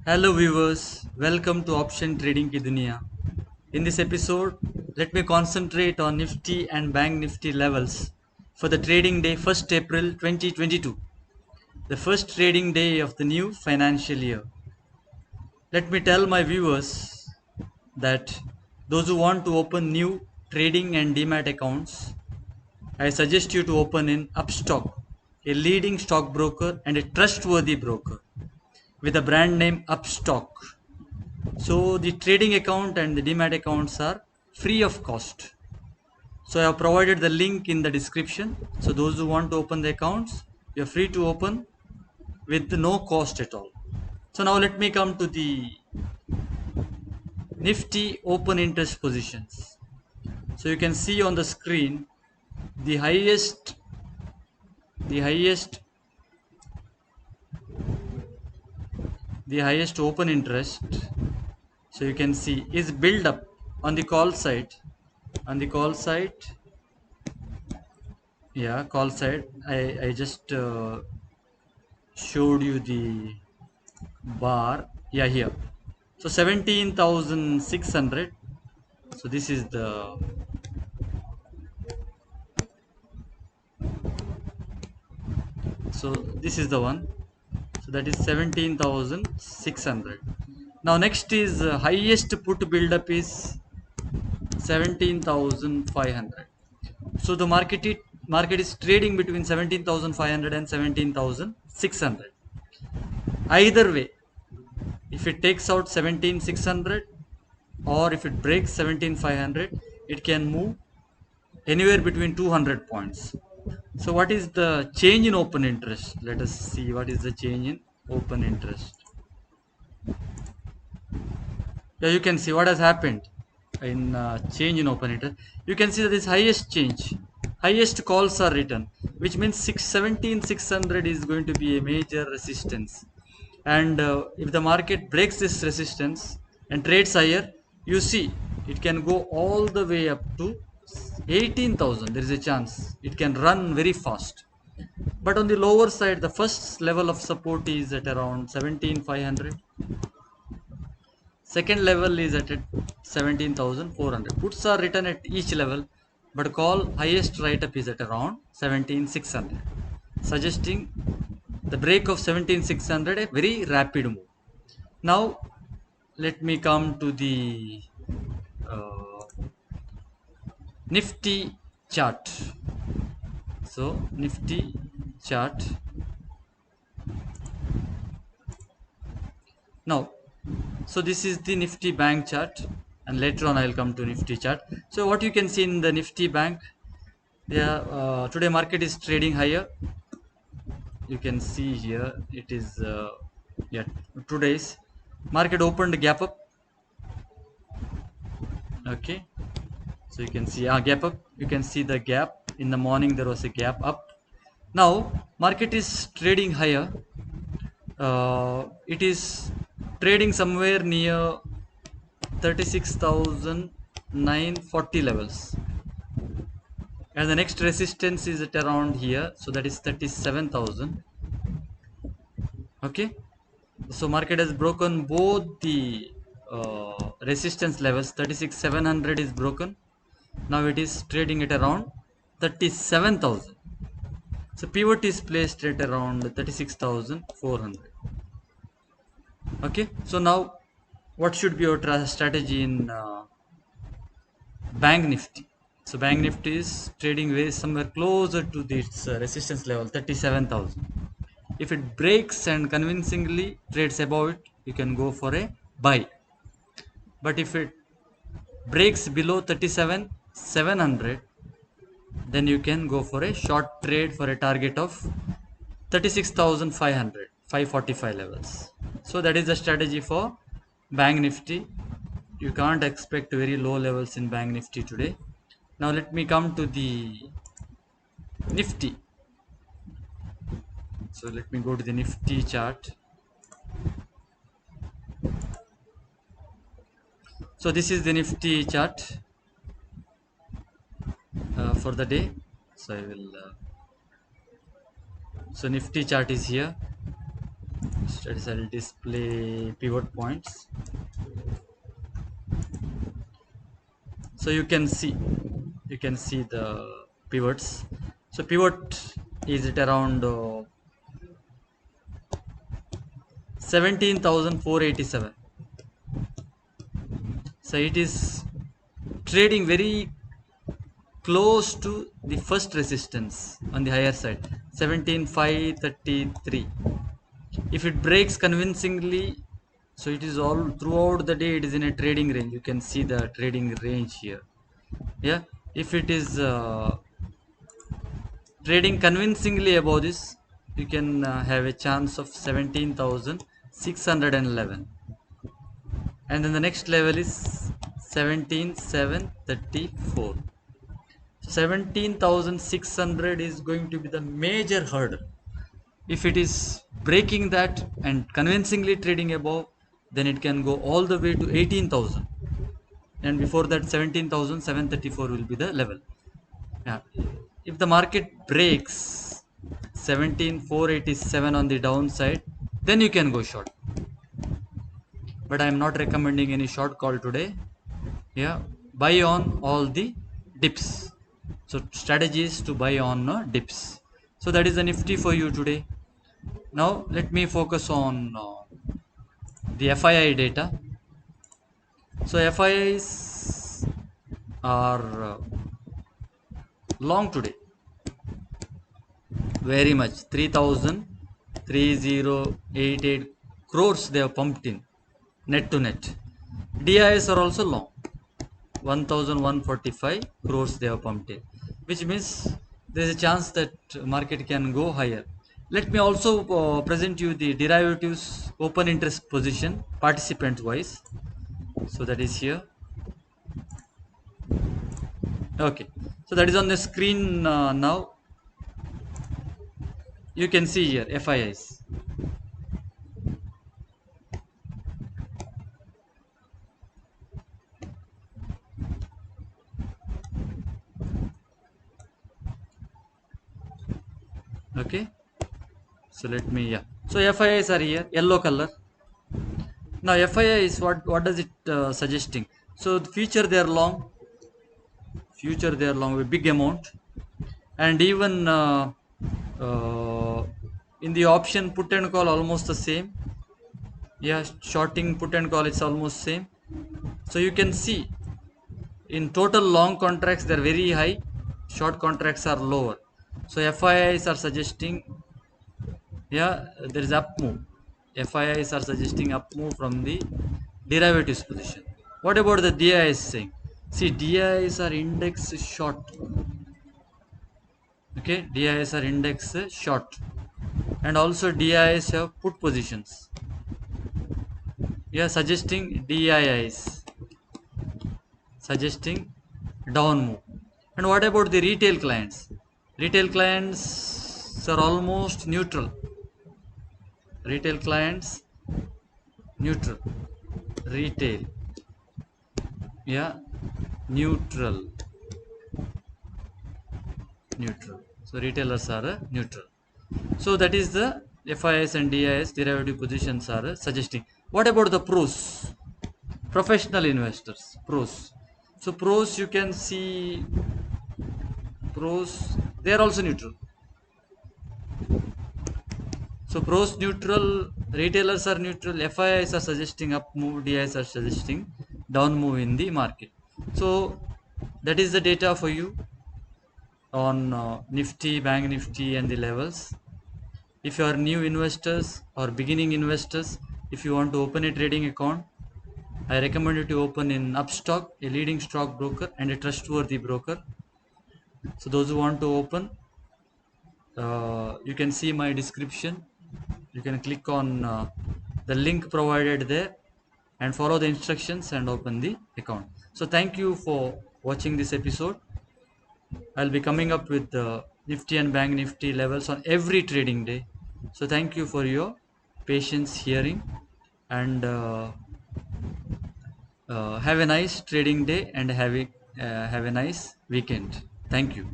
Hello viewers, welcome to Option Trading ki Duniya. In this episode, let me concentrate on Nifty and Bank Nifty levels for the trading day 1st April 2022, the first trading day of the new financial year. Let me tell my viewers that those who want to open new trading and demat accounts, I suggest you to open in Upstock, a leading stockbroker and a trustworthy broker with a brand name Upstock. So the trading account and the demat accounts are free of cost. So I have provided the link in the description. So those who want to open the accounts, you are free to open with no cost at all. So now let me come to the Nifty open interest positions. So you can see on the screen the highest the highest the highest open interest. So you can see is built up on the call side. On the call side, yeah, call side. I just showed you the bar, yeah, here. So 17,600. So this is the, so this is the one. So that is 17,600. Now next is highest put build up is 17,500. So the market is trading between 17,500 and 17,600. Either way, if it takes out 17,600 or if it breaks 17,500, it can move anywhere between 200 points. So what is the change in open interest? Let us see what is the change in open interest. Yeah, you can see what has happened in change in open interest. You can see that this highest change, highest calls are written, which means 17,600 is going to be a major resistance. And if the market breaks this resistance and trades higher, you see it can go all the way up to 18,000. There is a chance it can run very fast. But on the lower side, the first level of support is at around 17,500. Second level is at 17,400. Puts are written at each level, but call highest write up is at around 17,600, suggesting the break of 17,600 a very rapid move. Now let me come to the uh, Nifty chart. So Nifty chart. Now, so this is the Nifty Bank chart, and later on I will come to Nifty chart. So what you can see in the Nifty Bank, yeah, today market is trading higher. You can see here it is yeah, today's market opened gap up. Okay, so you can see gap up. You can see the gap in the morning. There was a gap up. Now market is trading higher. It is trading somewhere near 36,940 levels, and the next resistance is at around here, so that is 37,000. Okay, so market has broken both the resistance levels. 36,700 is broken. Now it is trading at around 37,000. So pivot is placed at around 36,400. Okay, so now what should be your strategy in Bank Nifty? So Bank Nifty is trading way somewhere closer to this resistance level 37,000. If it breaks and convincingly trades above it, you can go for a buy. But if it breaks below 37,700, then you can go for a short trade for a target of 36,500, 545 levels. So that is the strategy for Bank Nifty. You can't expect very low levels in Bank Nifty today. Now let me come to the Nifty. So let me go to the Nifty chart. So this is the Nifty chart for the day. So I will so Nifty chart is here. that is, I'll display pivot points. So you can see the pivots. So pivot is at around 17,487. So it is trading very close to the first resistance on the higher side, 17,533. If it breaks convincingly, so it is all throughout the day, it is in a trading range. You can see the trading range here. Yeah, if it is trading convincingly above this, you can have a chance of 17,611, and then the next level is 17,734. 17,600 is going to be the major hurdle. If it is breaking that and convincingly trading above, then it can go all the way to 18,000, and before that 17,734 will be the level. Yeah, if the market breaks 17,487 on the downside, then you can go short, but I am not recommending any short call today. Yeah, buy on all the dips. So strategy is to buy on dips. So that is the Nifty for you today. Now let me focus on the FII data. So FIIs are long today, very much. 3,3088 crores they have pumped in, net to net. DIs are also long, 1,145 crores they have pumped in, which means there is a chance that market can go higher. Let me also present you the derivatives open interest position participant wise. So that is here. Okay, so that is on the screen now. You can see here FIIs. Okay, so let me, yeah, so FIIs are here, yellow color. Now FII is what does it suggesting? So the future they are long, a big amount, and even uh, in the option put and call almost the same. Yeah, shorting put and call it's almost same. So you can see in total long contracts they're very high, short contracts are lower. So FIIs are suggesting, yeah, there is up move. FIIs are suggesting up move from the derivatives position. What about the DIs saying? See, DIs are index short. Okay, DIs are index short, and also DIs have put positions. Yeah, suggesting down move. And what about the retail clients? Retail clients are almost neutral. Retail clients neutral. Retail, yeah, neutral. So retailers are neutral. So that is the FIS and DIS derivative positions are suggesting. What about the pros? Professional investors, pros. So pros, you can see pros, they are also neutral. So pros neutral, retailers are neutral, FIIs are suggesting up move, DIs are suggesting down move in the market. So that is the data for you on Nifty, Bank Nifty and the levels. If you are new investors or beginning investors, if you want to open a trading account, I recommend you to open in Upstock, a leading stock broker and a trustworthy broker. So those who want to open, you can see my description. You can click on the link provided there and follow the instructions and open the account. So thank you for watching this episode. I'll be coming up with the Nifty and Bank Nifty levels on every trading day. So thank you for your patience hearing, and have a nice trading day and have a nice weekend. Thank you.